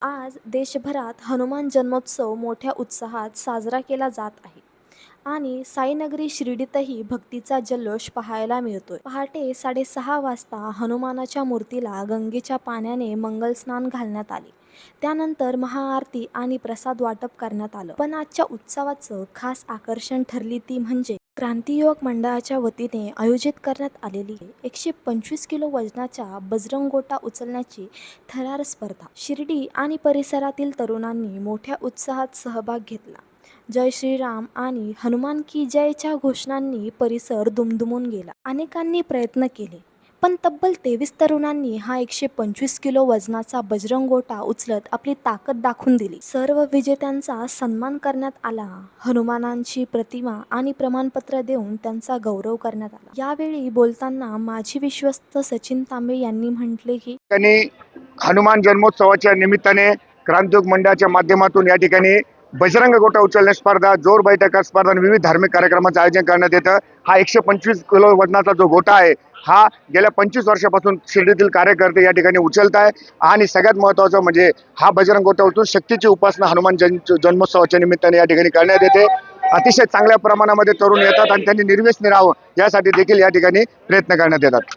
आज देशभरात हनुमान जन्मोत्सव मोठ्या उत्साहात साजरा केला जात आहे आणि साईनगरी शिर्डीतही भक्तीचा जल्लोष पाहायला मिळतोय. पहाटे 6:30 वाजता हनुमानाच्या मूर्तीला गंगेच्या पाण्याने मंगलस्नान घालण्यात आले. त्यानंतर महाआरती आणि प्रसाद वाटप करण्यात आलं. पण आजच्या उत्सवाचं खास आकर्षण ठरली ती म्हणजे क्रांतियुवक मंडळाच्या वतीने आयोजित करण्यात आलेली 125 किलो वजनाच्या बजरंग गोटा उचलण्याची थरार स्पर्धा. शिर्डी आणि परिसरातील तरुणांनी मोठ्या उत्साहात सहभाग घेतला. जय श्रीराम आणि हनुमान की जयच्या घोषणांनी परिसर दुमदुमून गेला. अनेकांनी प्रयत्न केले, पण तब्बल 23 तरुणांनी हा 125 किलो वजनाचा बजरंग गोटा उचलत आपली ताकद दाखवून दिली. सर्व विजेत्यांचा सन्मान करण्यात आला. हनुमानांची प्रतिमा आणि प्रमाणपत्र देऊन त्यांचा गौरव करण्यात आला. यावेळी बोलताना माजी विश्वस्त सचिन तांबे यांनी म्हटले की हनुमान जन्मोत्सवाच्या निमित्ताने क्रांतियुग मंडळाच्या माध्यमातून या ठिकाणी बजरंग गोटा उचलणे स्पर्धा, जोर बैठका स्पर्धा आणि विविध धार्मिक कार्यक्रमांचं आयोजन करण्यात येतं. हा 125 किलो वजनाचा जो गोटा आहे हा गेल्या 25 वर्षापासून शिर्डीतील कार्यकर्ते या ठिकाणी उचलत आहे. आणि सगळ्यात महत्त्वाचं म्हणजे हा बजरंग गोटा उचलून शक्तीची उपासना हनुमान जन्मोत्सवाच्या निमित्ताने या ठिकाणी करण्यात येते. अतिशय चांगल्या प्रमाणामध्ये तरुण येतात आणि त्यांनी निर्व्यसनी राहावं यासाठी देखील या ठिकाणी प्रयत्न करण्यात येतात.